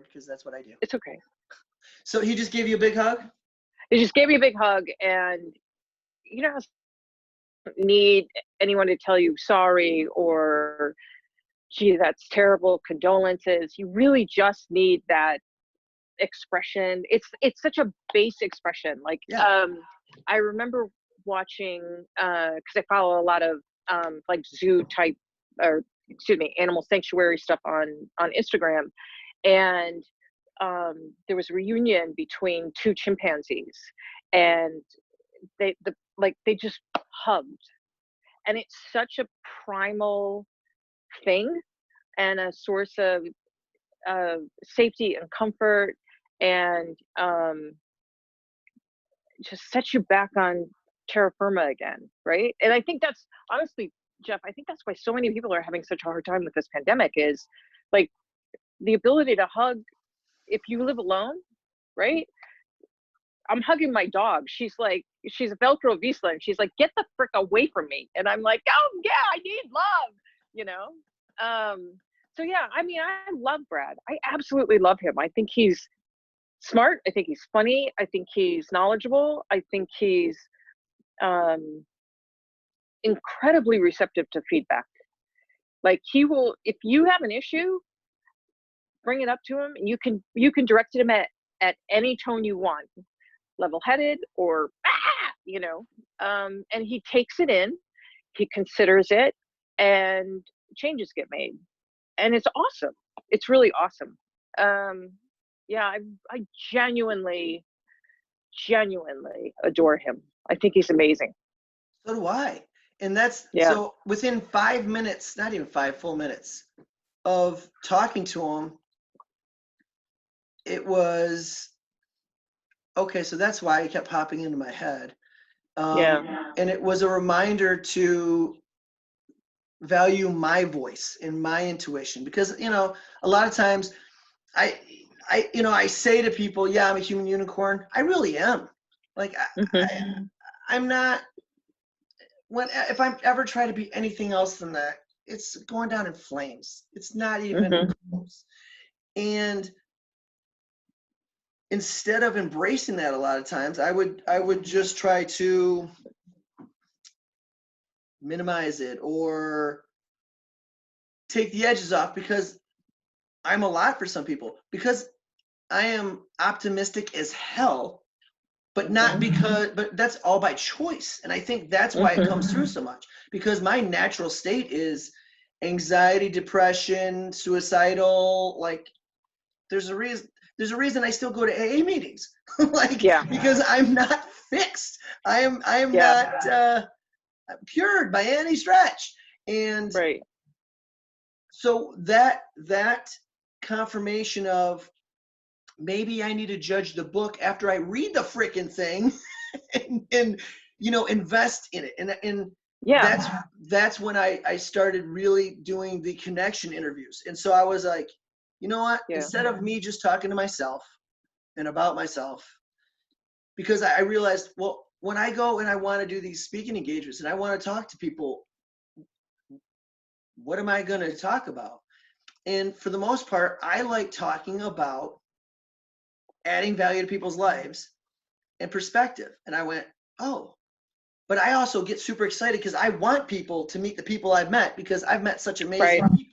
because that's what I do. It's okay. So he just gave you a big hug? He just gave me a big hug, and you know, I don't need anyone to tell you sorry or, gee, that's terrible, condolences. You really just need that expression. It's such a base expression. Like, Yeah. I remember watching, because I follow a lot of like zoo type, or excuse me, animal sanctuary stuff on Instagram, and there was a reunion between two chimpanzees, and they just hugged, and it's such a primal thing and a source of safety and comfort, and just sets you back on terra firma again, right? And I think that's honestly, Jeff, I think that's why so many people are having such a hard time with this pandemic, is like the ability to hug if you live alone, right? I'm hugging my dog. She's a Velcro Vizsla, and she's like, get the frick away from me. And I'm like, oh yeah, I need love, you know? So yeah, I mean, I love Brad. I absolutely love him. I think he's smart. I think he's funny. I think he's knowledgeable. I think he's incredibly receptive to feedback. Like, he will, if you have an issue, bring it up to him, and you can direct him at any tone you want, level-headed or you know, and he takes it in, he considers it, and changes get made, and it's awesome. It's really awesome. Yeah, I genuinely adore him. I think he's amazing. So do I. And that's, Yeah. so within 5 minutes, not even 5 full minutes of talking to him, it was, okay, so that's why he kept popping into my head. And it was a reminder to value my voice and my intuition, because, you know, a lot of times I say to people, yeah, I'm a human unicorn. I really am. Like, I'm not, if I'm ever trying to be anything else than that, it's going down in flames. It's not even close. And instead of embracing that, a lot of times I would just try to minimize it or take the edges off, because I'm a lot for some people, because I am optimistic as hell, but not but that's all by choice. And I think that's why it comes through so much, because my natural state is anxiety, depression, suicidal. Like, there's a reason I still go to AA meetings. Like, because I'm not fixed. I am not cured by any stretch. And so that confirmation of, maybe I need to judge the book after I read the frickin' thing and you know, invest in it. And that's when I started really doing the connection interviews. And so I was like, you know what, instead of me just talking to myself and about myself, because I realized, well, when I go and I want to do these speaking engagements and I want to talk to people, what am I going to talk about? And for the most part, I like talking about adding value to people's lives and perspective. And I went, oh, but I also get super excited because I want people to meet the people I've met, because I've met such amazing people.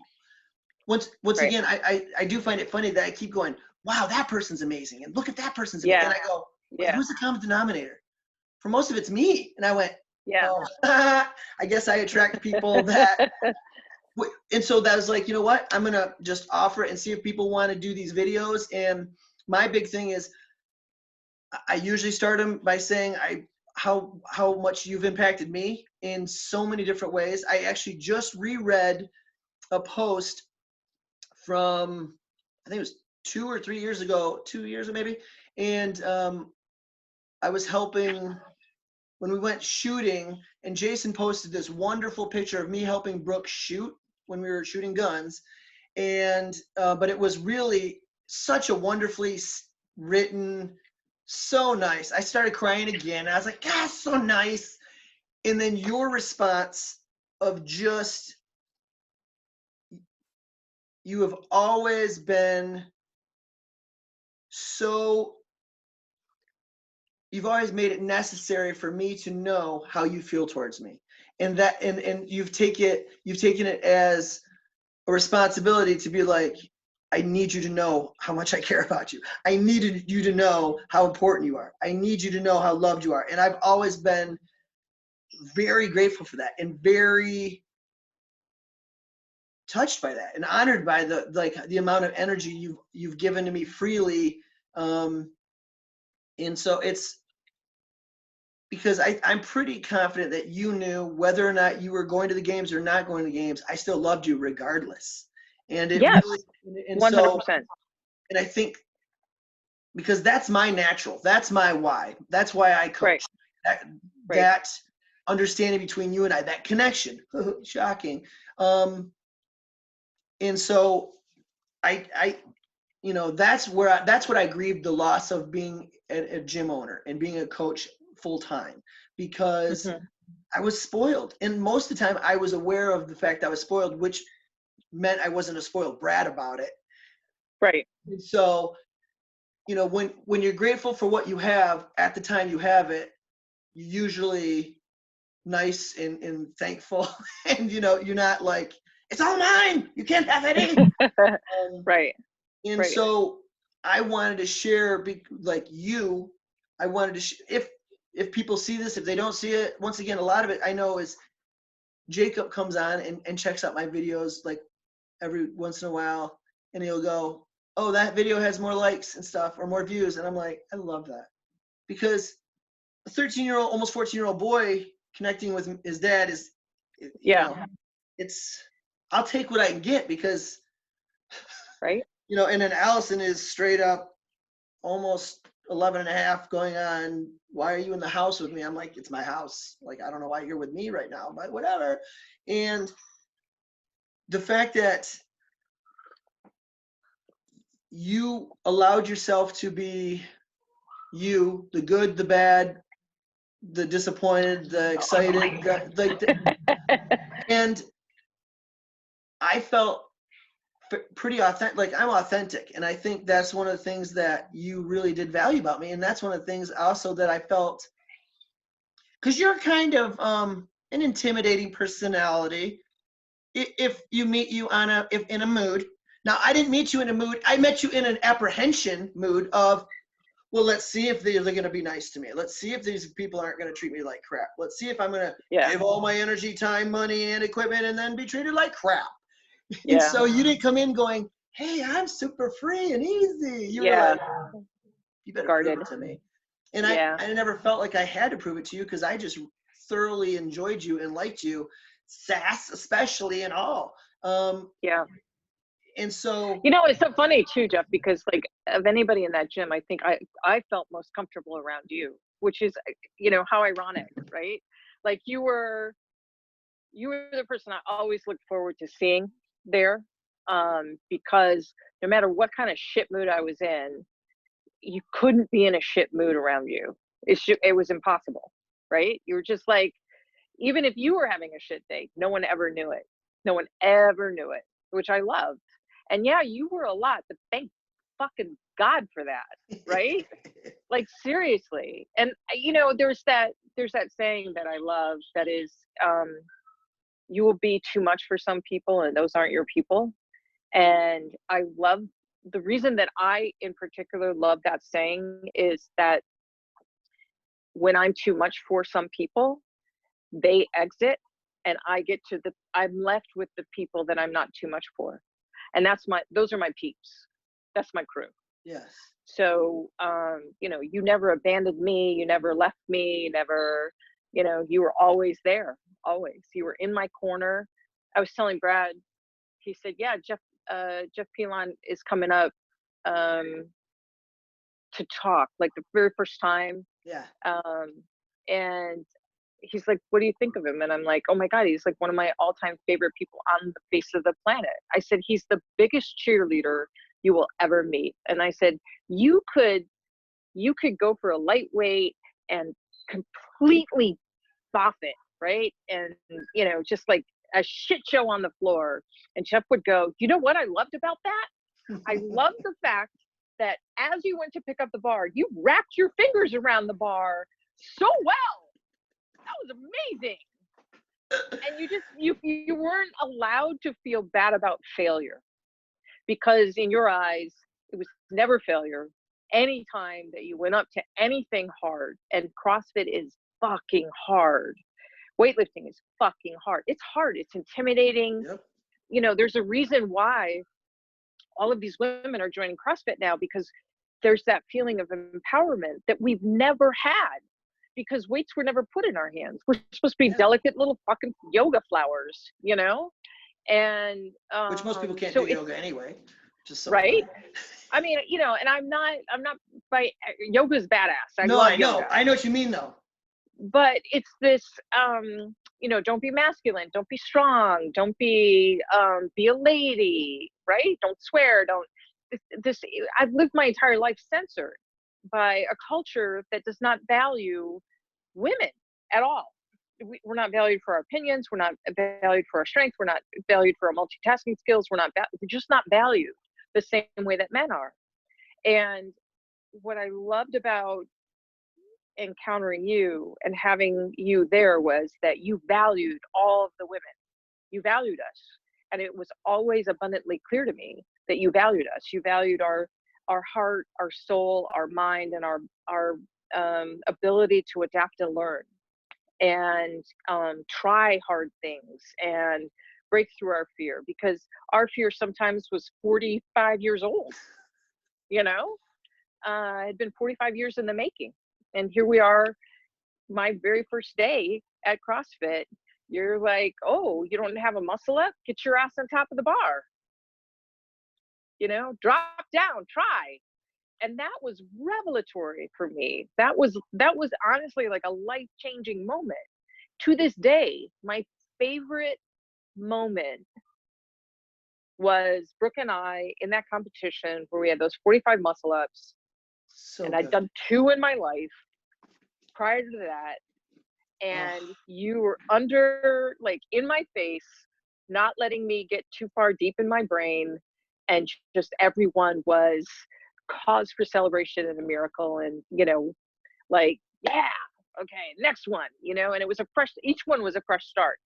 Once again, I do find it funny that I keep going, wow, that person's amazing, and look at that person's amazing. And I go, wait, who's the common denominator? For most of it's me. And I went, oh, I guess I attract people that, and so that was like, you know what, I'm going to just offer it and see if people want to do these videos. And my big thing is, I usually start them by saying how much you've impacted me in so many different ways. I actually just reread a post from, I think it was 2 or 3 years ago, 2 years maybe. And I was helping when we went shooting, and Jason posted this wonderful picture of me helping Brooke shoot when we were shooting guns. And, but it was really such a wonderfully written, so nice. I started crying again. I was like, God, so nice. And then your response of just, you have always been So you've always made it necessary for me to know how you feel towards me. And that and you've taken it as a responsibility to be like, I need you to know how much I care about you. I needed you to know how important you are. I need you to know how loved you are. And I've always been very grateful for that and very touched by that and honored by the amount of energy you've given to me freely. And so it's because I'm pretty confident that you knew whether or not you were going to the games or not going to the games, I still loved you regardless. And it Yes, really, and so, 100%. and I think because that's my natural, that's my why, that's why I Right, coach. That, right. that understanding between you and I, that connection, shocking. And so I, that's that's what I grieved the loss of being a gym owner and being a coach full time because Hmm. I was spoiled. And most of the time I was aware of the fact I was spoiled, which meant I wasn't a spoiled brat about it. Right. And so, when you're grateful for what you have at the time you have it, you're usually nice and thankful. And, you're not like, it's all mine. You can't have any. Um, Right, and right. so I wanted to share, I wanted to, if people see this, if they don't see it, once again, a lot of it I know is Jacob comes on and checks out my videos like every once in a while, and he'll go, oh, that video has more likes and stuff or more views. And I'm like, I love that because a 13-year-old, almost 14-year-old boy connecting with his dad is, Yeah, it's, I'll take what I can get because, right. and then Allison is straight up almost 11 and a half going on, why are you in the house with me? I'm like, it's my house. Like, I don't know why you're with me right now, but whatever. And the fact that you allowed yourself to be you, the good, the bad, the disappointed, the excited, and I felt pretty authentic. Like I'm authentic, and I think that's one of the things that you really did value about me, and that's one of the things also that I felt because you're kind of an intimidating personality. If you meet you if in a mood. Now I didn't meet you in a mood. I met you in an apprehension mood of, well, let's see if they're going to be nice to me. Let's see if these people aren't going to treat me like crap. Let's see if I'm going to Yeah, give all my energy, time, money, and equipment and then be treated like crap. And yeah, so you didn't come in going, hey, I'm super free and easy. You were yeah. like, you better prove Guarded. it to me. And Yeah, I never felt like I had to prove it to you because I just thoroughly enjoyed you and liked you, sass especially and all. yeah. And so, It's so funny too, Jeff, because like of anybody in that gym, I think I felt most comfortable around you, which is how ironic, right? Like you were the person I always looked forward to seeing there, because no matter what kind of shit mood I was in, you couldn't be in a shit mood around you. It was impossible, right? You were just like, even if you were having a shit day, no one ever knew it. No one ever knew it, which I loved. And yeah, you were a lot, but thank fucking God for that, right? Like seriously. And there's that saying that I love that is, you will be too much for some people, and those aren't your people. And I love the reason that I, in particular, love that saying is that when I'm too much for some people, they exit and I'm left with the people that I'm not too much for. And those are my peeps. That's my crew. yes. So, you never abandoned me. You never left me. You were always there. Always. You were in my corner. I was telling Brad, he said, yeah, Jeff Pilon is coming up, um, to talk like the very first time. Yeah. And he's like, what do you think of him? And I'm like, oh my God, he's like one of my all-time favorite people on the face of the planet. I said, he's the biggest cheerleader you will ever meet. And I said, you could go for a lightweight and completely boff it, right? And just like a shit show on the floor. And Jeff would go, you know what I loved about that? I love the fact that as you went to pick up the bar, you wrapped your fingers around the bar so well. That was amazing. And you weren't allowed to feel bad about failure, because in your eyes, it was never failure. Anytime that you went up to anything hard, and CrossFit is fucking hard. Weightlifting is fucking hard. It's hard. It's intimidating. Yep. You know, there's a reason why all of these women are joining CrossFit now, because there's that feeling of empowerment that we've never had, because weights were never put in our hands. We're supposed to be delicate little fucking yoga flowers, you know? And which most people can't so do yoga anyway. Just so right. I mean, you know, and I'm not by yoga's badass. I love yoga. I know what you mean though. But it's this you know, don't be masculine, don't be strong, don't be a lady, right? Don't swear, don't this I've lived my entire life censored by a culture that does not value women at all. We're not valued for our opinions, we're not valued for our strength, we're not valued for our multitasking skills, we're just not valued the same way that men are. And what I loved about encountering you and having you there was that you valued all of the women. You valued us. And it was always abundantly clear to me that you valued us. You valued our heart, our soul, our mind, and our ability to adapt and learn, and try hard things and break through our fear, because our fear sometimes was 45 years old, you know? It had been 45 years in the making. And here we are, my very first day at CrossFit. You're like, oh, you don't have a muscle up? Get your ass on top of the bar. You know, drop down, try. And that was revelatory for me. That was honestly like a life-changing moment. To this day, my favorite moment was Brooke and I in that competition where we had those 45 muscle ups. So and I'd done 2 in my life prior to that. And you were under, like, in my face, not letting me get too far deep in my brain. And just everyone was cause for celebration and a miracle. And, you know, like, yeah, okay, next one, you know, and it was each one was a fresh start.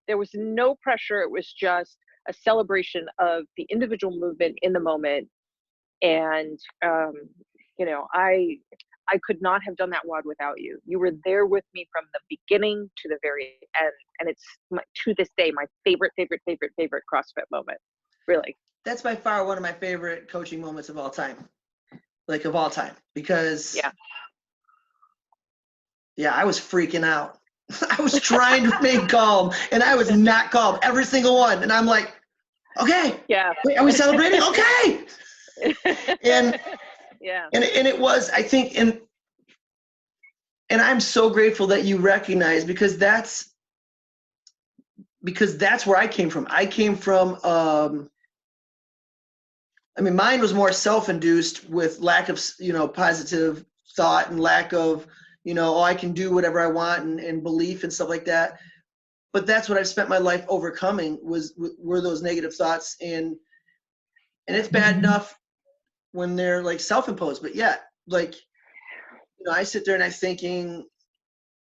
There was no pressure. It was just a celebration of the individual movement in the moment. And, you know, I could not have done that WOD without you. You were there with me from the beginning to the very end. And it's to this day, my favorite CrossFit moment, really. That's by far one of my favorite coaching moments of all time. Like of all time, because yeah, I was freaking out. I was trying to remain calm, and I was not calm every single one. And I'm like, okay, yeah, wait, are we celebrating? Okay. And yeah, and it was, I think, and I'm so grateful that you recognize, because that's where I came from. I came from, I mean, mine was more self-induced with lack of, you know, positive thought and lack of, you know, oh, I can do whatever I want, and belief and stuff like that. But that's what I've spent my life overcoming were those negative thoughts. And it's bad enough when they're like self-imposed, but yeah, like, you know, I sit there and I'm thinking,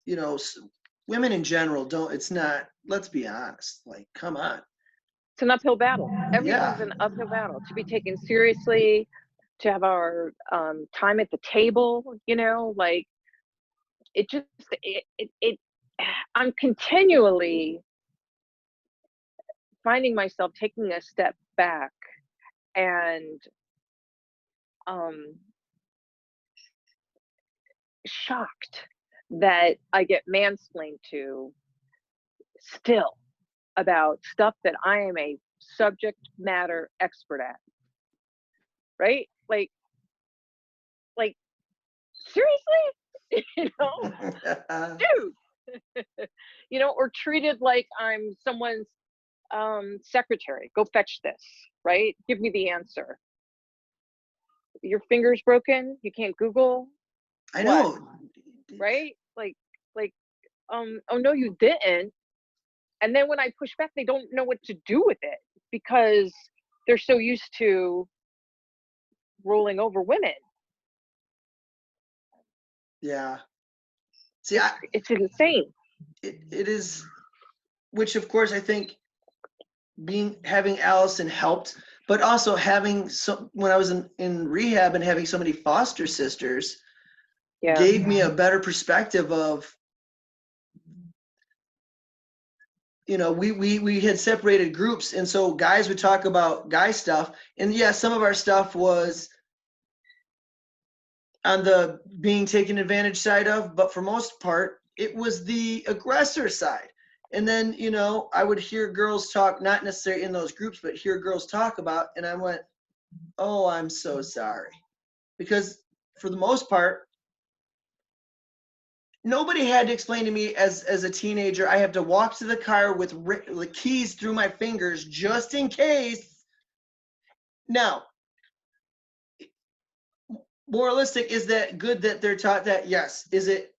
you know, women in general it's not, let's be honest, like, come on. It's an uphill battle. Everything's an uphill battle to be taken seriously, to have our time at the table, you know, like I'm continually finding myself taking a step back and shocked that I get mansplained to still about stuff that I am a subject matter expert at. Right? Like seriously? You know? Dude. You know, or treated like I'm someone's secretary. Go fetch this, right? Give me the answer. Your finger's broken, you can't Google. I know. What? Right? Like, oh no, you didn't. And then when I push back, they don't know what to do with it, because they're so used to rolling over women. Yeah. See, It's insane. it is, which of course I think having Allison helped, but also having when I was in rehab and having so many foster sisters gave me a better perspective of, we had separated groups, and so guys would talk about guy stuff, and yeah, some of our stuff was on the being taken advantage side of, but for most part, it was the aggressor side. And then, I would hear girls talk, not necessarily in those groups, but hear girls talk about, and I went, oh, I'm so sorry. Because for the most part, nobody had to explain to me as a teenager, I have to walk to the car with the keys through my fingers just in case. Now, moralistic, is that good that they're taught that? Yes. Is it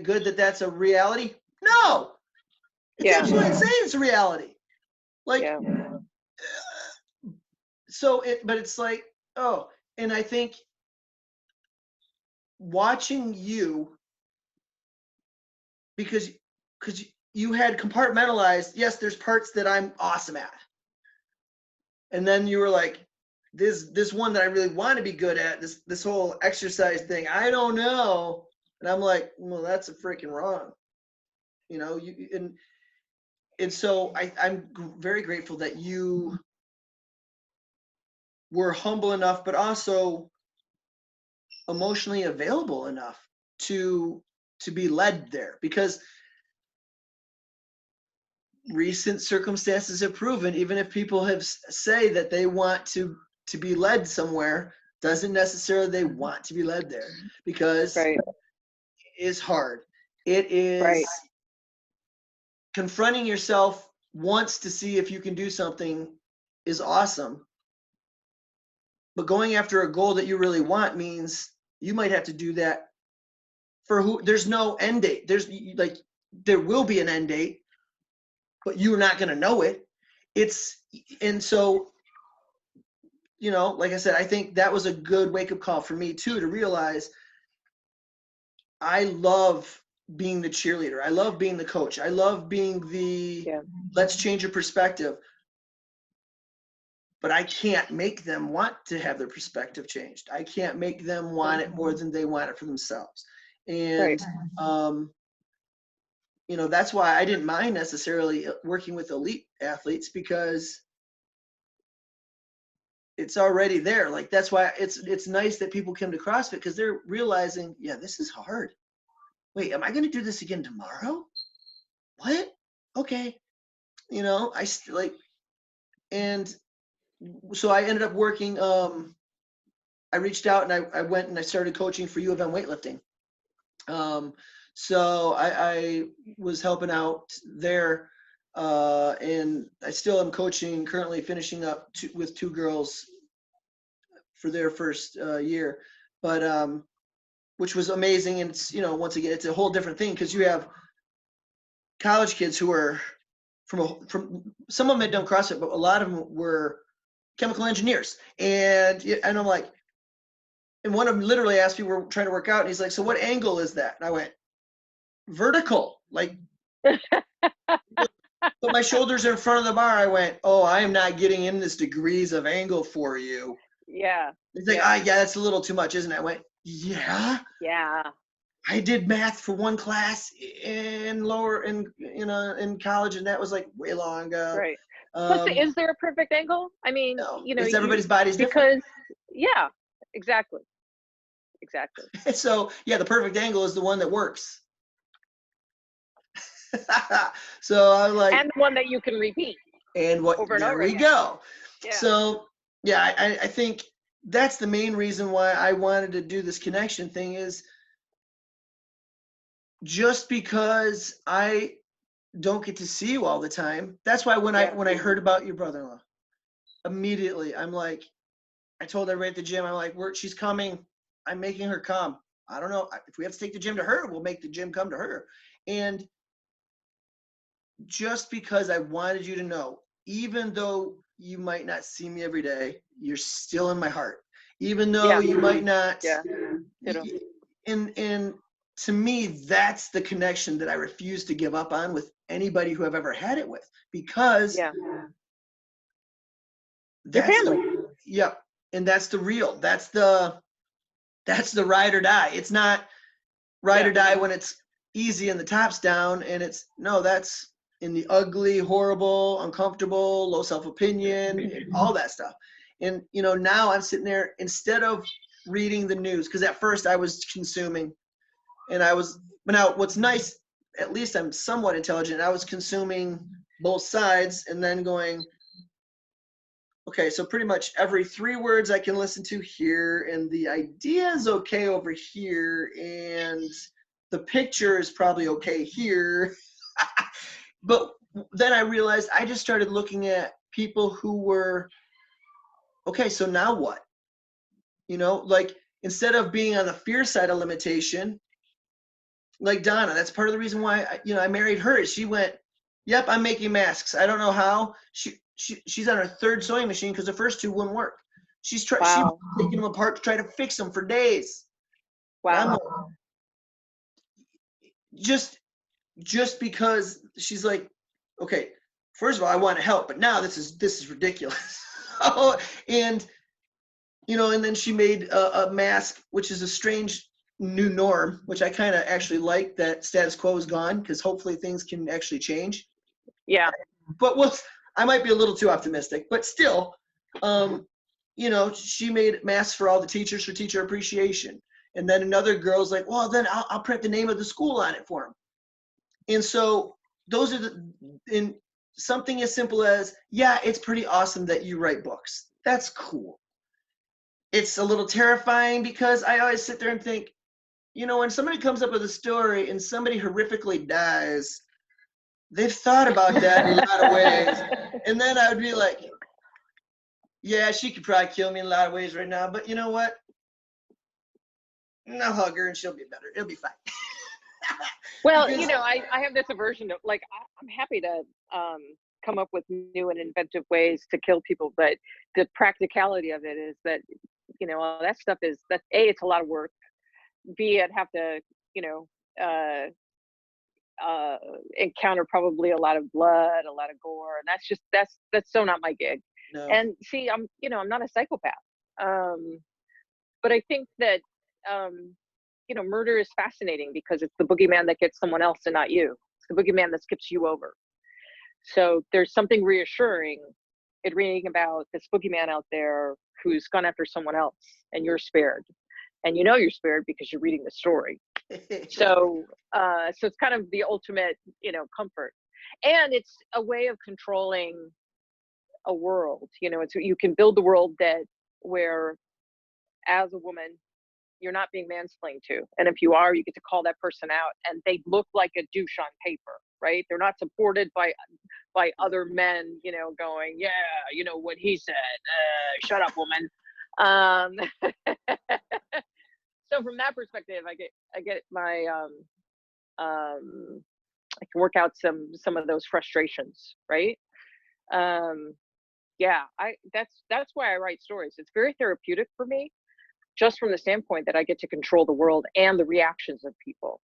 good that that's a reality? No. It's absolutely insane. It's a reality. Like, but it's like, oh, and I think watching you, because you had compartmentalized, yes, there's parts that I'm awesome at. And then you were like, this one that I really want to be good at, this whole exercise thing, I don't know. And I'm like, well, that's a freaking wrong. And so I'm very grateful that you were humble enough, but also emotionally available enough to be led there, because recent circumstances have proven, even if people have say that they want to be led somewhere, doesn't necessarily they want to be led there, because it is hard. It is confronting yourself once to see if you can do something is awesome. But going after a goal that you really want means you might have to do that there's no end date. There will be an end date, but you're not going to know it. And so, like I said, I think that was a good wake-up call for me too, to realize I love being the cheerleader. I love being the coach. I love being let's change your perspective. But I can't make them want to have their perspective changed. I can't make them want it more than they want it for themselves. And, that's why I didn't mind necessarily working with elite athletes, because it's already there. Like, that's why it's nice that people come to CrossFit, because they're realizing, yeah, this is hard. Wait, am I going to do this again tomorrow? What? Okay. And so I ended up working, I reached out and I went and I started coaching for U of M weightlifting. So I was helping out there, and I still am coaching, currently finishing up with two girls for their first year, but which was amazing. And it's, once again, it's a whole different thing, because you have college kids who are from some of them had done CrossFit, but a lot of them were chemical engineers. And I'm like, and one of them literally asked me, we're trying to work out, and he's like, so what angle is that? And I went, vertical. Like, but my shoulders are in front of the bar. I went, oh, I am not getting in this degrees of angle for you. Yeah. He's like, yeah, that's a little too much, isn't it? I went, yeah. Yeah. I did math for one class in college, and that was like way long ago. Right. Plus, is there a perfect angle? I mean, no, it's everybody's body's different. Because, yeah, exactly. So, yeah, the perfect angle is the one that works. So I'm like, and one that you can repeat. And what? Over and there over we again. go. Yeah. So, yeah, I think that's the main reason why I wanted to do this connection thing, is just because I don't get to see you all the time. That's why when I heard about your brother-in-law, immediately I'm like, I told everybody at the gym, I'm like, she's coming. I'm making her come. I don't know if we have to take the gym to her, we'll make the gym come to her. And just because I wanted you to know, even though you might not see me every day, you're still in my heart. even though Yeah. you might not. Yeah. Ditto. And to me, that's the connection that I refuse to give up on with anybody who I've ever had it with, because Yeah. Your that's family. the, yep, and that's the real, that's the ride or die. It's not ride Yeah. or die when it's easy and the top's down, and it's no, that's in the ugly, horrible, uncomfortable, low self-opinion, all that stuff. And now I'm sitting there, instead of reading the news, because at first I was consuming, and but now what's nice, at least I'm somewhat intelligent. I was consuming both sides and then going, okay, so pretty much every 3 words I can listen to here, and the idea is okay over here, and the picture is probably okay here. But then I realized I just started looking at people who were, okay, so now what? Like, instead of being on the fear side of limitation, like Donna, that's part of the reason why I married her. She went, yep, I'm making masks. I don't know how. She's on her 3rd sewing machine because the first 2 wouldn't work. She's Wow. taking them apart to try to fix them for days. And I'm Wow. like, just because she's like, okay, first of all, I want to help, but now this is ridiculous. and and then she made a mask, which is a strange new norm, which I kind of actually like, that status quo is gone, because hopefully things can actually change. Yeah. But I might be a little too optimistic, but still, she made masks for all the teachers for teacher appreciation. And then another girl's like, well, then I'll print the name of the school on it for them. And so those are in something as simple as, yeah, it's pretty awesome that you write books. That's cool. It's a little terrifying because I always sit there and think, when somebody comes up with a story and somebody horrifically dies, they've thought about that in a lot of ways. And then I would be like, yeah, she could probably kill me in a lot of ways right now, but you know what? I'll hug her and she'll be better. It'll be fine. Well, Because, I have this aversion of, like, I'm happy to come up with new and inventive ways to kill people, but the practicality of it is that, all that stuff is that A, it's a lot of work. B, I'd have to, uh, encounter probably a lot of blood, a lot of gore, and that's so not my gig. no. And see, I'm not a psychopath, um, but I think that murder is fascinating because it's the boogeyman that gets someone else and not you. It's the boogeyman that skips you over. So there's something reassuring in reading about this boogeyman out there who's gone after someone else, and you're spared, and you're spared because you're reading the story. So it's kind of the ultimate, comfort, and it's a way of controlling a world. You can build the world where, as a woman, you're not being mansplained to, and if you are, you get to call that person out, and they look like a douche on paper, right? They're not supported by other men, going, yeah, what he said, shut up, woman. So from that perspective, I get my I can work out some of those frustrations, right? Yeah, that's why I write stories. It's very therapeutic for me, just from the standpoint that I get to control the world and the reactions of people,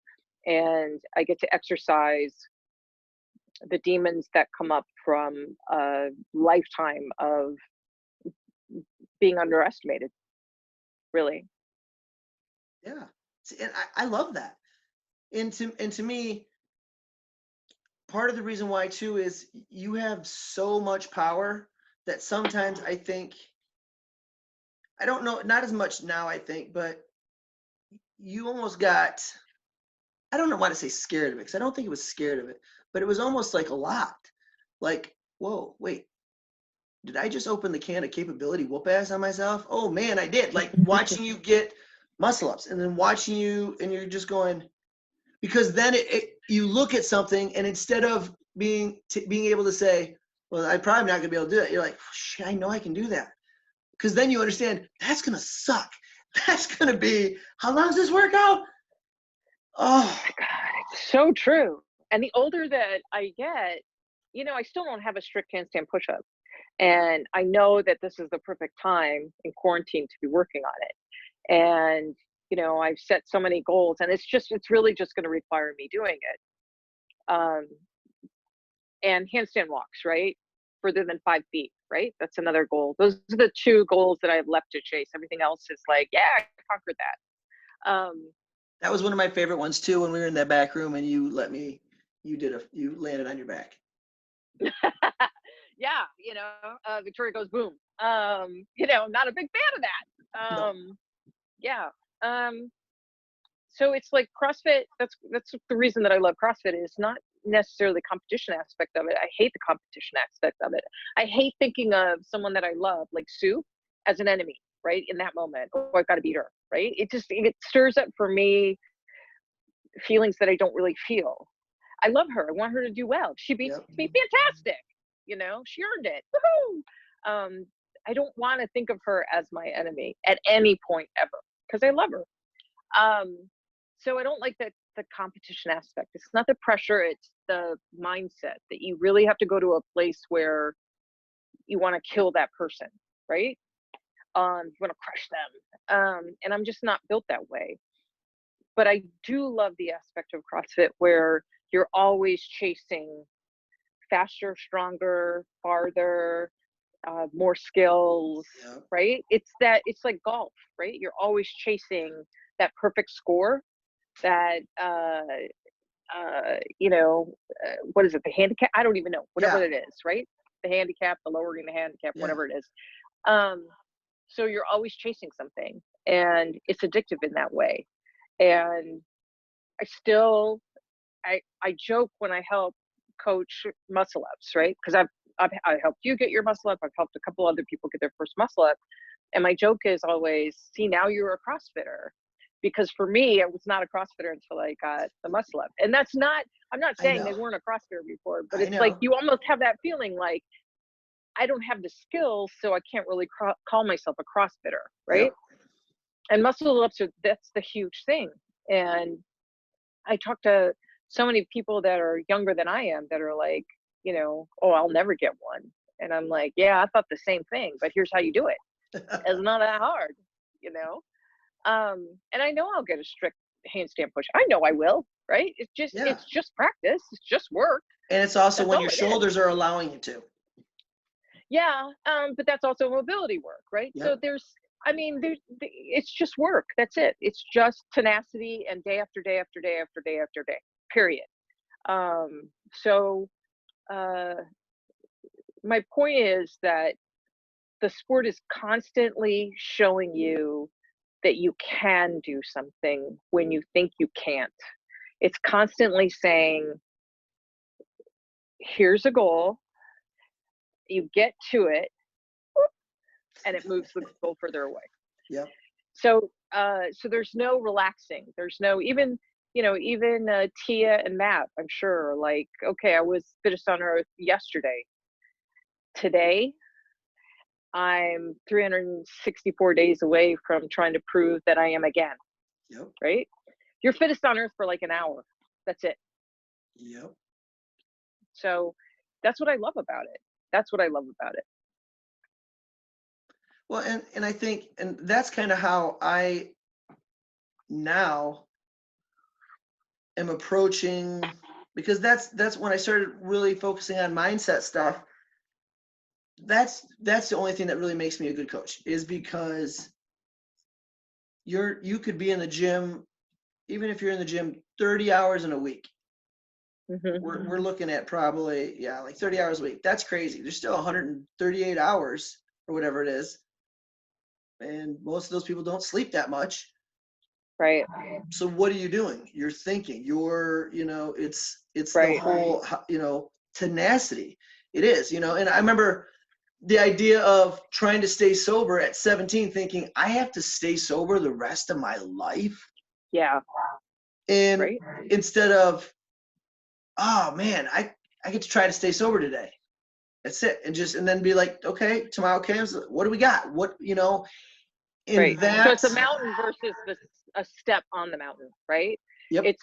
and I get to exercise the demons that come up from a lifetime of being underestimated, really. Yeah. See, and I love that. And to me, part of the reason why too is you have so much power that sometimes I think, I don't know, not as much now, I think, but you almost got, I don't know why to say scared of it, because I don't think it was scared of it, but it was almost like a lot. Like, whoa, wait, did I just open the can of capability whoop ass on myself? Oh man, I did. Like watching you get muscle ups, and then watching you, and you're just going, because then you look at something, and instead of being able to say, well, I'm probably not gonna be able to do it, you're like, shit, I know I can do that. Because then you understand that's gonna suck. That's gonna be, how long does this work out? Oh, God, it's so true. And the older that I get, I still don't have a strict handstand push-up. And I know that this is the perfect time in quarantine to be working on it. And, I've set so many goals, and it's really just going to require me doing it. And handstand walks, right? Further than 5 feet, right? That's another goal. Those are the two goals that I have left to chase. Everything else is like, yeah, I conquered that. That was one of my favorite ones too, when we were in that back room and you landed on your back. Yeah, Victoria goes boom. Not a big fan of that. No. Yeah. So it's like CrossFit. That's the reason that I love CrossFit, is not necessarily the competition aspect of it. I hate the competition aspect of it. I hate thinking of someone that I love, like Sue, as an enemy, right? In that moment, oh, I've got to beat her, right? It stirs up for me feelings that I don't really feel. I love her. I want her to do well. She beats Yep. me, fantastic. She earned it. Woohoo! I don't want to think of her as my enemy at any point ever, because I love her. So I don't like the competition aspect. It's not the pressure, it's the mindset that you really have to go to a place where you want to kill that person, right? You want to crush them. And I'm just not built that way. But I do love the aspect of CrossFit where you're always chasing faster, stronger, farther, more skills, Yep. right? It's like golf, right? You're always chasing that perfect score, that what is it, the handicap? I don't even know, whatever Yeah. it is, right? The handicap, the lowering the handicap, Yeah. whatever it is. So you're always chasing something, and it's addictive in that way. And I joke when I help coach muscle ups, right? Because I helped you get your muscle up. I've helped a couple other people get their first muscle up. And my joke is always, see, now you're a CrossFitter. Because for me, I was not a CrossFitter until I got the muscle up. And I'm not I saying they know. weren't a CrossFitter before, but I it's like know. you almost have that feeling like, I don't have the skills, so I can't really call myself a CrossFitter, right? Yep. And muscle ups that's the huge thing. And I talk to so many people that are younger than I am that are like, oh, I'll never get one. And I'm like, yeah, I thought the same thing, but here's how you do it. It's not that hard, you know? And I know I'll get a strict handstand push. I know I will, right? Yeah. It's just practice. It's just work. And it's also That's when all your it is. shoulders are allowing you to. Yeah. But that's also mobility work, right? Yep. So it's just work. That's it. It's just tenacity and day after day after day after day after day, period. So my point is that the sport is constantly showing you that you can do something when you think you can't. It's constantly saying, here's a goal, you get to it, and it moves the goal further away. Yep. So there's no relaxing. There's no, even Tia and Matt, I'm sure, are like, okay, I was fittest on earth yesterday. Today, I'm 364 days away from trying to prove that I am again. Yep. Right? You're fittest on earth for like an hour. That's it. Yep. So that's what I love about it. That's what I love about it. Well, and I think, and that's kind of how I now am approaching, because that's when I started really focusing on mindset stuff. That's the only thing that really makes me a good coach, is because you could be in the gym, even if you're in the gym 30 hours in a week. Mm-hmm. We're looking at probably, yeah, like 30 hours a week. That's crazy. There's still 138 hours or whatever it is. And most of those people don't sleep that much. Right. So what are you doing? You're thinking. It's Right. the whole, tenacity. It is, and I remember the idea of trying to stay sober at 17, thinking I have to stay sober the rest of my life. Yeah. And Right. instead of, oh man, I get to try to stay sober today. That's it. And then be like, okay, tomorrow comes, what do we got? Right. So it's a That's, mountain versus a step on the mountain, right? yep. It's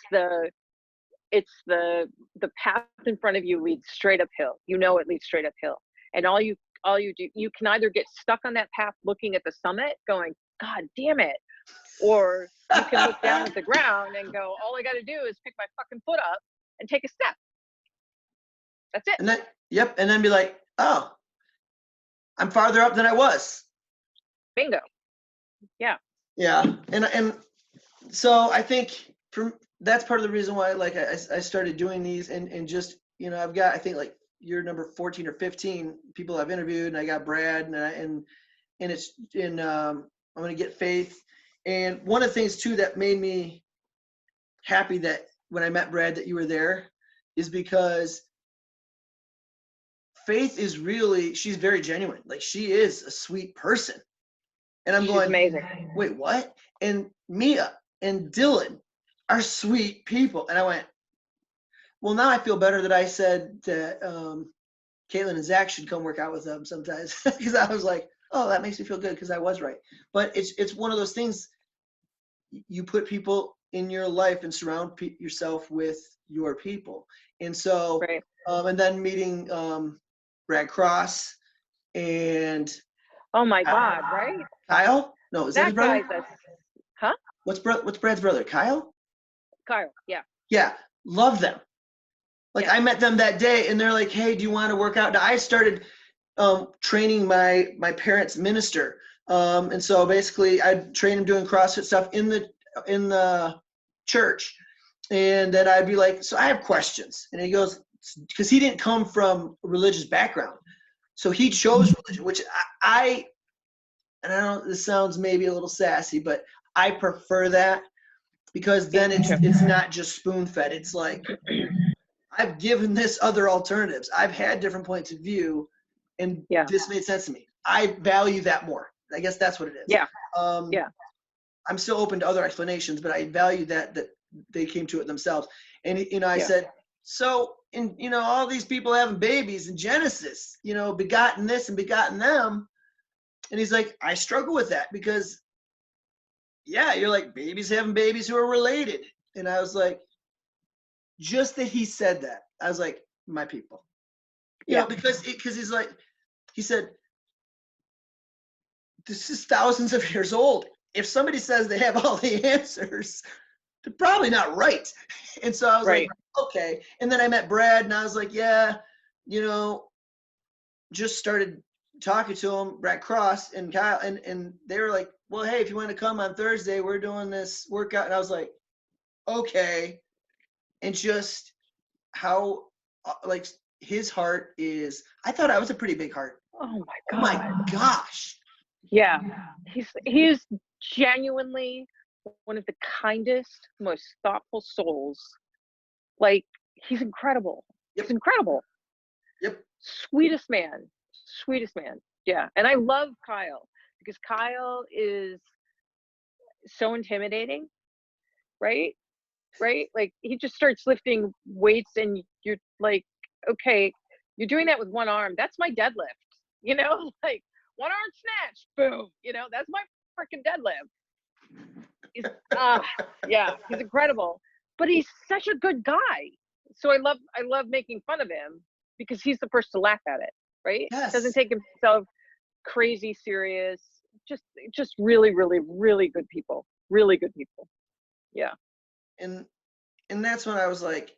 the path in front of you leads straight uphill. It leads straight uphill. And all you all you do, you can either get stuck on that path looking at the summit going, God damn it, or you can look down at the ground and go, all I got to do is pick my fucking foot up and take a step. That's it. And then, yep. And then be like, oh, I'm farther up than I was. Bingo. Yeah. Yeah. And so I think that's part of the reason why, like, I started doing these and just, you know, I've got, I think like you're number 14 or 15 people I've interviewed, and I got Brad and it's in, I'm going to get Faith. And one of the things too that made me happy that when I met Brad that you were there is because Faith is really, she's very genuine. Like, she is a sweet person. And I'm She's going, amazing. wait, what? And Mia and Dylan are sweet people. And I went, well, now I feel better that I said that Caitlin and Zach should come work out with them sometimes. Because I was like, oh, that makes me feel good because I was right. But it's one of those things, you put people in your life and surround yourself with your people. And so, Right. And then meeting Brad Cross and Oh my God, right? Kyle? No, is that his That brother? guy's huh? What's Brad's brother? Kyle? Kyle, yeah. Yeah, love them. Like, Yeah. I met them that day and they're like, hey, do you want to work out? Now, I started training my parents' minister. And so basically I trained him doing CrossFit stuff in the church. And then I'd be like, so I have questions. And he goes, because he didn't come from a religious background. So he chose religion, which and I don't, this sounds maybe a little sassy, but I prefer that, because then it's not just spoon fed. It's like, I've given this other alternatives. I've had different points of view, and Yeah. this made sense to me. I value that more. I guess that's what it is. Yeah. Yeah. I'm still open to other explanations, but I value that they came to it themselves. And, you know, I said, so, and, you know, all these people having babies in Genesis, you know, begotten this and begotten them. And he's like, I struggle with that because, yeah, you're like, babies having babies who are related. And I was like, just that he said that, I was like, my people. You know, because he's like, he said, this is thousands of years old. If somebody says they have all the answers, they're probably not right. And so I was like, okay. And then I met Brad and I was like, yeah, you know, just started talking to him, Brad Cross and Kyle, and they were like, well, hey, if you want to come on Thursday, we're doing this workout. And I was like, okay. And just how, like, his heart is, I thought I was a pretty big heart. Oh my God. Oh my gosh. Yeah. He's genuinely one of the kindest, most thoughtful souls. Like, he's incredible. Yep. He's incredible. Yep. Sweetest man. Yeah. And I love Kyle because Kyle is so intimidating, right? Like, he just starts lifting weights and you're like, okay, you're doing that with one arm. That's my deadlift, you know, like one arm snatch, boom, you know, that's my freaking deadlift. Yeah, he's incredible, but he's such a good guy. So I love making fun of him because he's the first to laugh at it, right? Yes. Doesn't take himself crazy serious. Just really, really, really good people. Really good people. Yeah. And that's when I was like,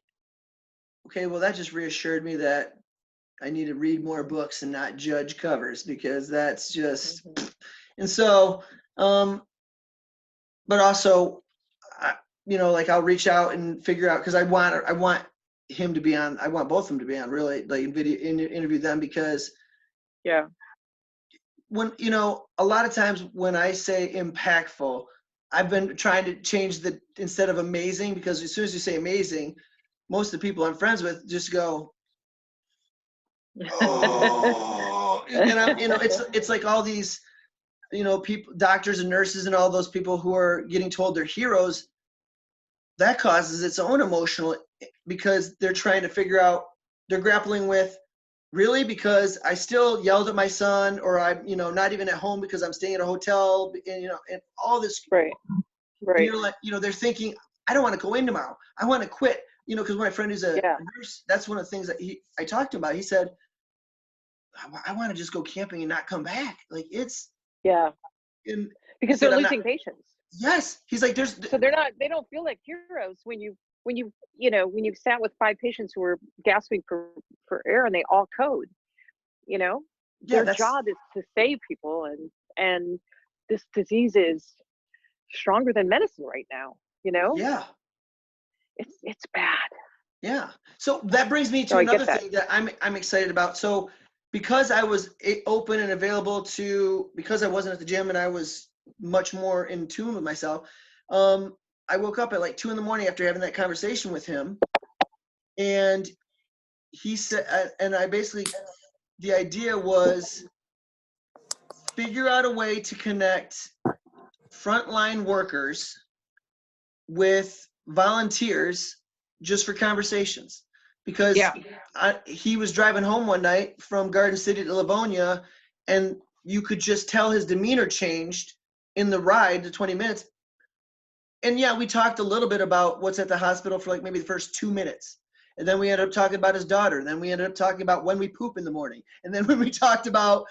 okay, well, that just reassured me that I need to read more books and not judge covers, because that's just, and so, but also, you know, like, I'll reach out and figure out, because I want him to be on, I want both of them to be on, really, like, interview them, because when, you know, a lot of times when I say impactful, I've been trying to change instead of amazing, because as soon as you say amazing, most of the people I'm friends with just go, oh, and I'm, you know, it's like all these, you know, people, doctors and nurses and all those people who are getting told they're heroes, that causes its own emotional, because they're trying to figure out, they're grappling with, really, because I still yelled at my son, or I'm, you know, not even at home because I'm staying at a hotel, and, you know, and all this. Right. And you're like, you know, they're thinking, I don't want to go in tomorrow. I want to quit. You know, because my friend who's a nurse, that's one of the things that I talked to him about. He said, I want to just go camping and not come back. Like it's, Yeah. and he Because they're said, I'm not, losing patience. yes. He's like, there's, So they don't feel like heroes when when you've sat with 5 patients who are gasping for air and they all code, you know, yeah, their that's, job is to save people, and this disease is stronger than medicine right now, yeah. it's bad. Yeah. So that brings me So to I get another that. thing that I'm excited about. So because I was open and available to, because I wasn't at the gym and I was much more in tune with myself, I woke up at like 2 a.m. after having that conversation with him, and he said, and I basically, the idea was figure out a way to connect frontline workers with volunteers just for conversations, because Yeah. he was driving home one night from Garden City to Livonia, and you could just tell his demeanor changed in the ride, the 20 minutes. And yeah, we talked a little bit about what's at the hospital for like maybe the first 2 minutes. And then we ended up talking about his daughter. And then we ended up talking about when we poop in the morning. And then when we talked about,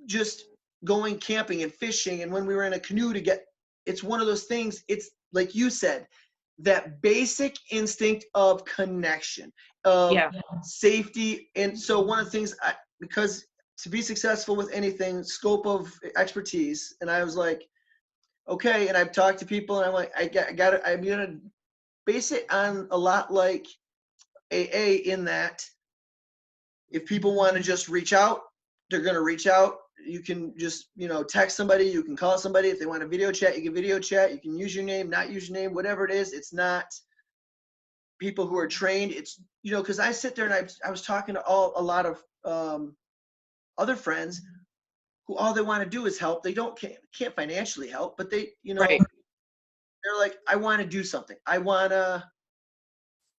just going camping and fishing, and when we were in a canoe to get, it's one of those things, it's like you said, that basic instinct of connection, of Yeah. safety. And so one of the things, because to be successful with anything, scope of expertise, and I was like, okay, and I've talked to people, and I'm like, I'm gonna base it on a lot like AA, in that if people want to just reach out, they're going to reach out. You can just, text somebody, you can call somebody. If they want a video chat, you can video chat. You can use your name, not use your name, whatever it is. It's not people who are trained. It's, because I sit there and I was talking to a lot of other friends who all they want to do is help. They can't financially help, but they, Right. they're like, I want to do something.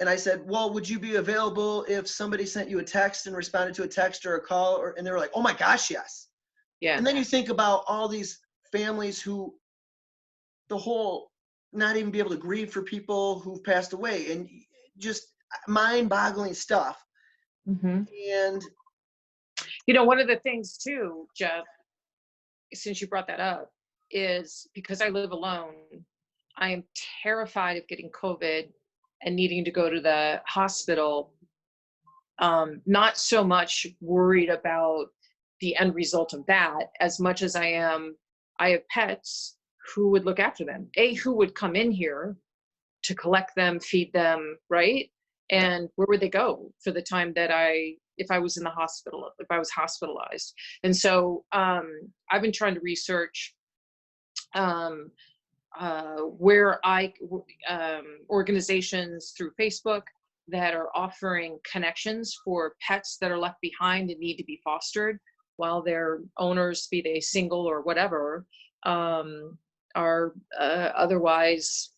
And I said, well, would you be available if somebody sent you a text and responded to a text or a call? And they were like, oh my gosh, yes. Yeah. And then you think about all these families who, the whole, not even be able to grieve for people who've passed away, and just mind-boggling stuff. Mm-hmm. And One of the things too, Jeff, since you brought that up, is because I live alone, I am terrified of getting COVID and needing to go to the hospital. Not so much worried about the end result of that as much as I have pets who would look after them, who would come in here to collect them, feed them, right? yeah, And where would they go for the time that if I was in the hospital, if I was hospitalized? And so I've been trying to research where organizations through Facebook that are offering connections for pets that are left behind and need to be fostered while their owners, be they single or whatever, are otherwise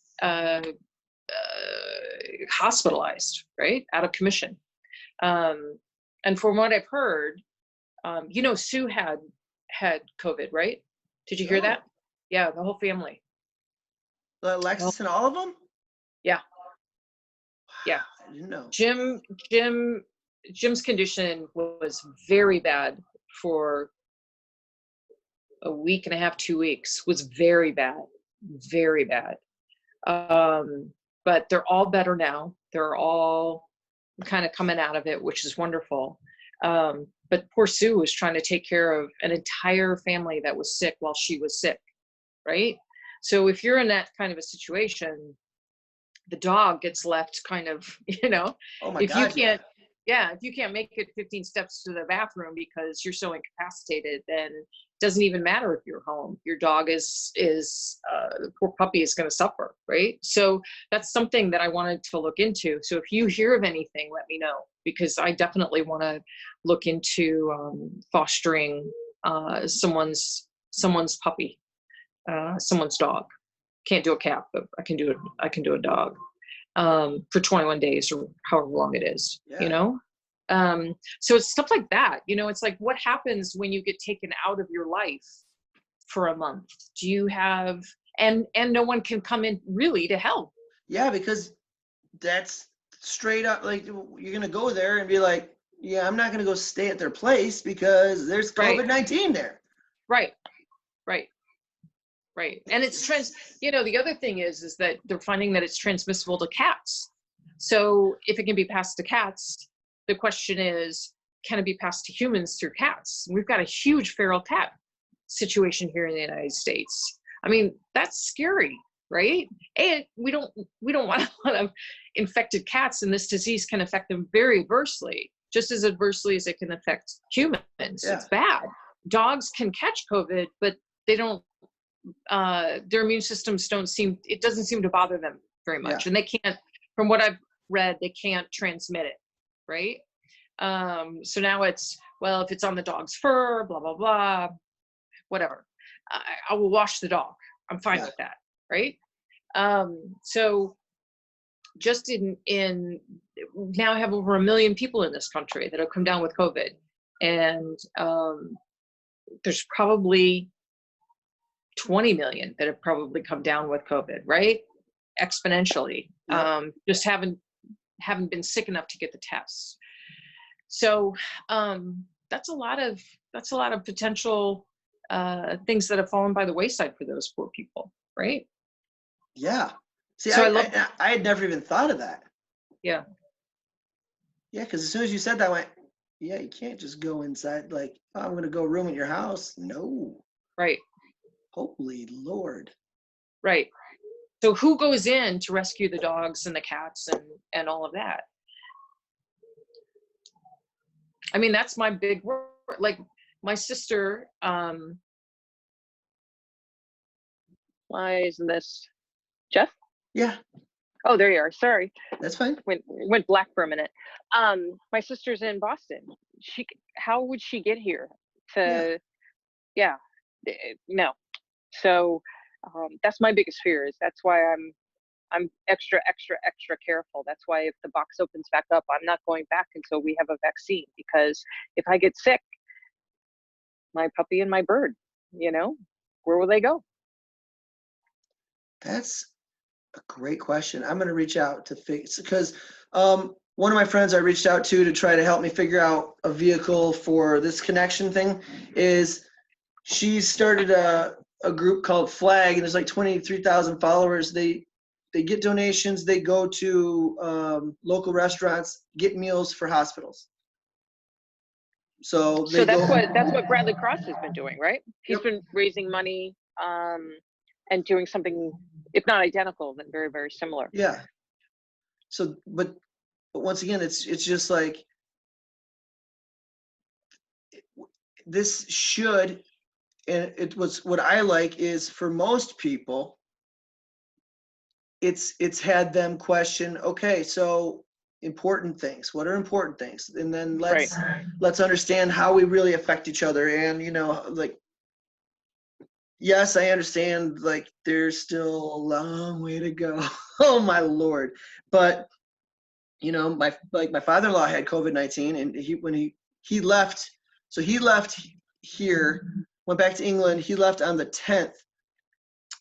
hospitalized, right, out of commission. And from what I've heard, Sue had COVID, right? Did you hear oh, that? Yeah, the whole family. Alexis and all of them. Yeah, yeah. I didn't know. Jim, Jim, Jim's condition was very bad for a week and a half, 2 weeks. Was very bad, very bad. But they're all better now. They're all kind of coming out of it, which is wonderful. But poor Sue was trying to take care of an entire family that was sick while she was sick, right? So if you're in that kind of a situation, the dog gets left kind of, Oh my if you God, yeah. can't, if you can't make it 15 steps to the bathroom because you're so incapacitated, then it doesn't even matter if you're home. Your dog the poor puppy is going to suffer, right? So that's something that I wanted to look into. So if you hear of anything, let me know, because I definitely want to look into fostering someone's puppy, someone's dog. Can't do a cat, but I can do a dog for 21 days or however long it is, Yeah. So it's stuff like that, it's like, what happens when you get taken out of your life for a month? Do you have, and no one can come in really to help. Yeah, because that's straight up, like, you're gonna go there and be like, yeah, I'm not going to go stay at their place because there's Right. COVID-19 there. Right. Right. Right. And it's the other thing is that they're finding that it's transmissible to cats. So if it can be passed to cats, the question is, can it be passed to humans through cats? We've got a huge feral cat situation here in the United States. I mean, that's scary, right? And we don't want a lot of infected cats, and this disease can affect them very adversely, just as adversely as it can affect humans. Yeah. It's bad. Dogs can catch COVID, but they don't their immune systems it doesn't seem to bother them very much. Yeah. And they can't, from what I've read, they can't transmit it, right? So now it's, well, if it's on the dog's fur, blah, blah, blah, whatever. I will wash the dog. I'm fine Yeah. with that, right? So just in now I have over 1 million people in this country that have come down with COVID. And there's probably 20 million that have probably come down with COVID, right? Exponentially. Yep. Just haven't been sick enough to get the tests. So that's a lot of potential things that have fallen by the wayside for those poor people, right? Yeah. See, So I had never even thought of that. Yeah. Yeah, because as soon as you said that, I went, yeah, you can't just go inside like, oh, I'm going to go room at your house. No. Right. Holy Lord. Right. So who goes in to rescue the dogs and the cats and all of that? I mean, that's my big work. Like my sister, why isn't this Jeff? Yeah. Oh, there you are. Sorry. That's fine. Went black for a minute. My sister's in Boston. How would she get here to, no. So that's my biggest fear. Is that's why I'm extra careful. That's why if the box opens back up, I'm not going back until we have a vaccine, because if I get sick, my puppy and my bird, where will they go? That's a great question. I'm going to reach out to fix, because one of my friends I reached out to try to help me figure out a vehicle for this connection thing is she started a group called Flag, and there's like 23,000 followers. They get donations. They go to local restaurants, get meals for hospitals. So that's what Bradley Cross has been doing, right? He's Yep. been raising money and doing something, if not identical, then very, very similar. Yeah. So, but once again, it's just like this should, and it was what I like is for most people, it's had them question, okay, so important things. What are important things? And then let's understand how we really affect each other. And like, yes, I understand, like there's still a long way to go. Oh my Lord. But my father-in-law had COVID-19, and when he left, so he left here, went back to England. He left on the 10th,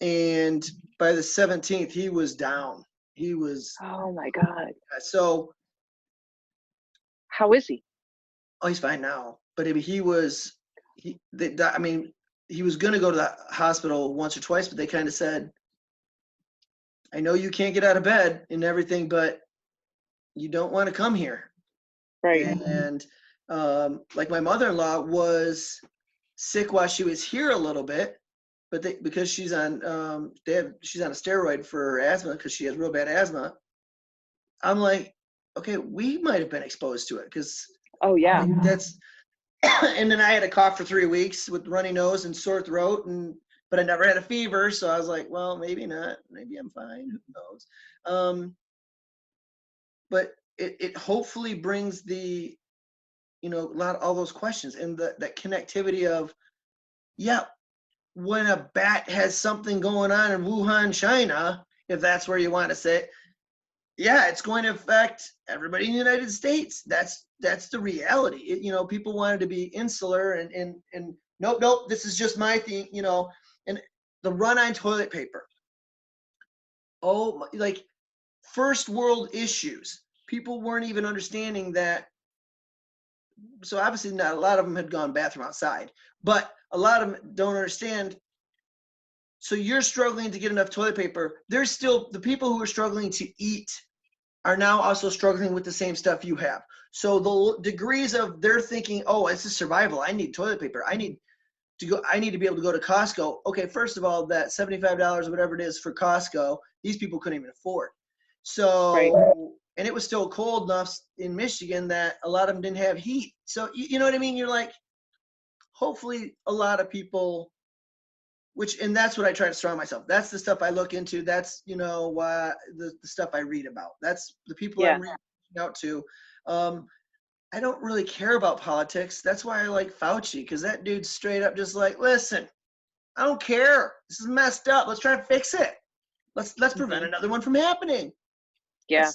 and by the 17th he was down. He was, oh my God. So how is he? Oh, he's fine now. But he was going to go to the hospital once or twice, but they kind of said, I know you can't get out of bed and everything, but you don't want to come here. Right. And like my mother-in-law was sick while she was here a little bit, but because she's on she's on a steroid for her asthma, because she has real bad asthma. I'm like, okay, we might have been exposed to it, because that's and then I had a cough for 3 weeks with runny nose and sore throat, but I never had a fever, so I was like, well, maybe not, maybe I'm fine, who knows. But it hopefully brings the all those questions and that connectivity of, when a bat has something going on in Wuhan, China, if that's where you want to sit, it's going to affect everybody in the United States. That's the reality. People wanted to be insular and nope, this is just my thing, and the run on toilet paper. Oh, like first world issues. People weren't even understanding that so obviously not a lot of them had gone bathroom outside, but a lot of them don't understand. So you're struggling to get enough toilet paper. There's still the people who are struggling to eat are now also struggling with the same stuff you have. So the degrees of their thinking, oh, it's a survival. I need toilet paper. I need to be able to go to Costco. Okay, first of all, that $75 or whatever it is for Costco, these people couldn't even afford. Right. So, and it was still cold enough in Michigan that a lot of them didn't have heat. So, you know what I mean? You're like, hopefully a lot of people, and that's what I try to surround myself. That's the stuff I look into. That's, the stuff I read about. That's the people Yeah. I'm reaching out to. I don't really care about politics. That's why I like Fauci, because that dude's straight up just like, listen, I don't care. This is messed up. Let's try to fix it. Let's prevent another one from happening. Yeah.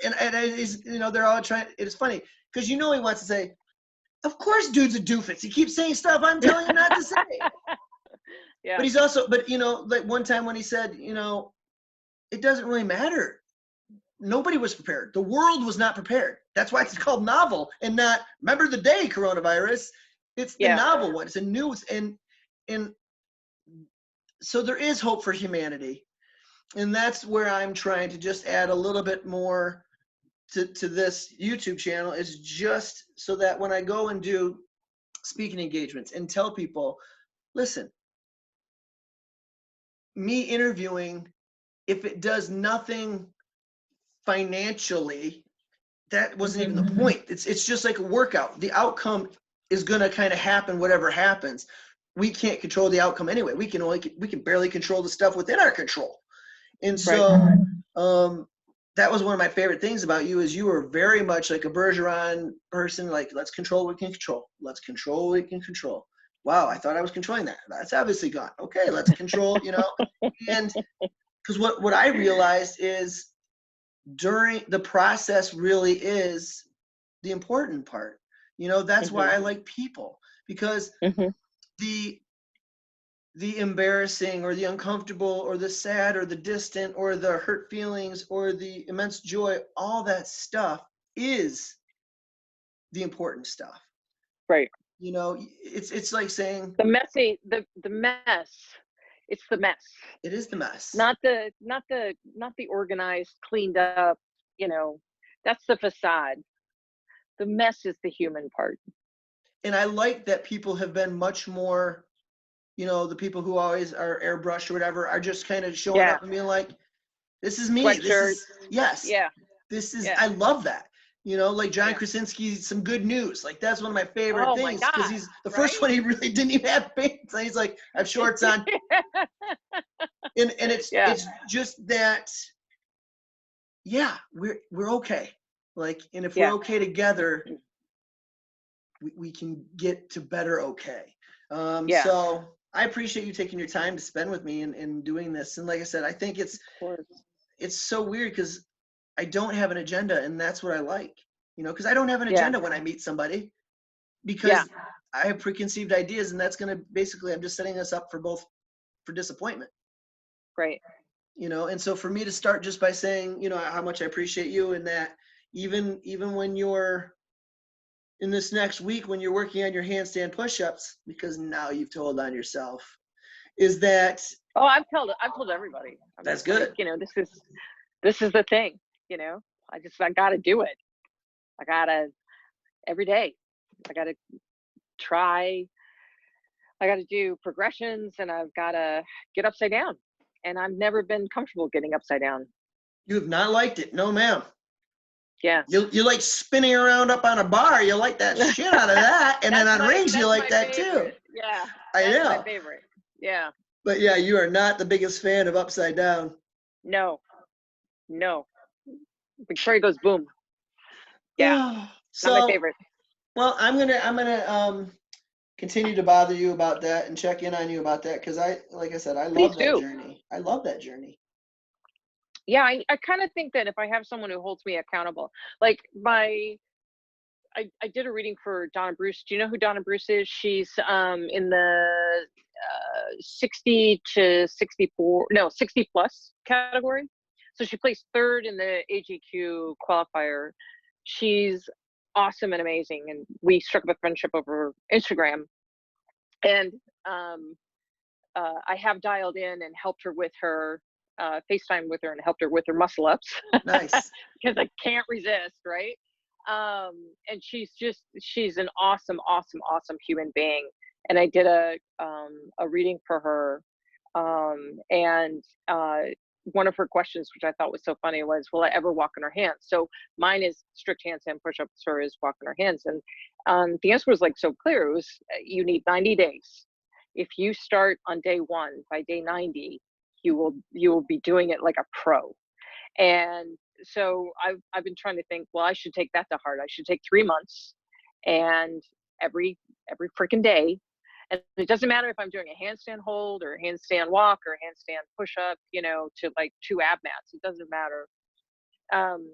And he's, they're all trying. It's funny because he wants to say, of course, dude's a doofus. He keeps saying stuff I'm telling him not to say. Yeah. But he's also, like one time when he said, it doesn't really matter. Nobody was prepared. The world was not prepared. That's why it's called novel and not remember the day coronavirus. It's the novel one. It's a new and so there is hope for humanity. And that's where I'm trying to just add a little bit more to this YouTube channel, is just so that when I go and do speaking engagements and tell people, listen, me interviewing, if it does nothing financially, that wasn't even the point. It's just like a workout. The outcome is going to kind of happen, whatever happens. We can't control the outcome anyway. We can barely control the stuff within our control. And so that was one of my favorite things about you, is you were very much like a Bergeron person. Like, let's control what we can control. Let's control what we can control. Wow, I thought I was controlling that. That's obviously gone. Okay, let's control, and because what I realized is during the process really is the important part. That's why I like people, because the embarrassing or the uncomfortable or the sad or the distant or the hurt feelings or the immense joy, all that stuff is the important stuff. Right. It's like saying the messy, the mess. It's the mess. It is the mess. Not the organized, cleaned up, that's the facade. The mess is the human part. And I like that people have been much more, the people who always are airbrushed or whatever are just kind of showing up and being like, this is me. Sweatshirt. This is, yes. Yeah. This is, I love that. Like John Krasinski, some good news. Like, that's one of my favorite things, because he's the first one, he really didn't even have pants. He's like, I have shorts on. and it's just that, we're okay. Like, and if we're okay together, we can get to better okay. So I appreciate you taking your time to spend with me and doing this. And like I said, I think it's so weird because I don't have an agenda, and that's what I like, because I don't have an agenda when I meet somebody, because I have preconceived ideas, and that's going to basically, I'm just setting us up for disappointment. Right. And so for me to start just by saying, how much I appreciate you, and that even when you're in this next week, when you're working on your handstand push-ups, because now you've told on yourself, is that I've told everybody. That's good. Like, this is the thing. I gotta do it. I gotta every day. I gotta try. I gotta do progressions, and I've gotta get upside down. And I've never been comfortable getting upside down. You have not liked it, no, ma'am. Yeah. You like spinning around up on a bar. You like that shit out of that, and then on rings you like that favorite. too. Yeah. I know. That's my favorite. Yeah. But yeah, you are not the biggest fan of upside down. No. Victoria goes boom. Yeah. So, not my favorite. Well, I'm gonna continue to bother you about that and check in on you about that, because like I said, I love that journey. I love that journey. Yeah, I kind of think that if I have someone who holds me accountable, like I did a reading for Donna Bruce. Do you know who Donna Bruce is? She's in the 60 to 64, no, 60 plus category. So she placed third in the AGQ qualifier. She's awesome and amazing. And we struck up a friendship over Instagram. And I have dialed in and helped her with her FaceTime with her and helped her with her muscle ups Nice. because I can't resist, right? And she's an awesome, awesome, awesome human being. And I did a reading for her, and one of her questions, which I thought was so funny, was, "Will I ever walk on her hands?" So mine is strict handstand push-ups. Her is walk on her hands, and the answer was like so clear. It was, you need 90 days. If you start on day one, by day 90, you will be doing it like a pro. And so I've been trying to think, well, I should take that to heart. I should take 3 months, and every freaking day. And it doesn't matter if I'm doing a handstand hold or a handstand walk or a handstand push up, to like 2 ab mats. It doesn't matter. Um,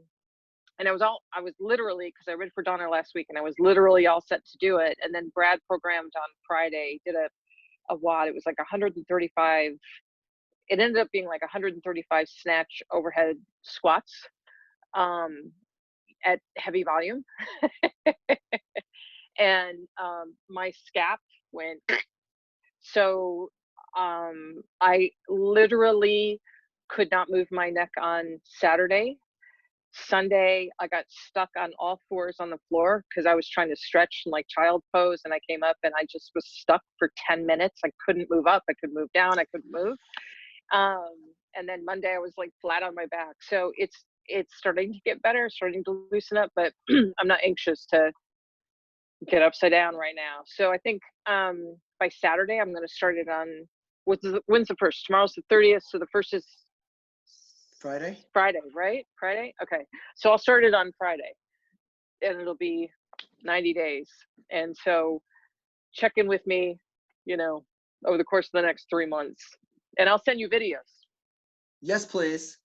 and I was literally, because I read for Donna last week, and I was literally all set to do it. And then Brad programmed on Friday, did a WOD. It was like 135. It ended up being like 135 snatch overhead squats, at heavy volume. And my scap went. So I literally could not move my neck on Saturday. Sunday, I got stuck on all fours on the floor because I was trying to stretch in like child pose, and I came up and I just was stuck for 10 minutes. I couldn't move up, I couldn't move down, I couldn't move. Um, and then Monday I was like flat on my back. So it's starting to get better, starting to loosen up, but I'm not anxious to get upside down right now. So I think by Saturday I'm going to start it on. When's the first? Tomorrow's the 30th, so the first is Friday. Friday, right? Friday. Okay, so I'll start it on Friday, and it'll be 90 days. And so check in with me, over the course of the next 3 months, and I'll send you videos. Yes, please.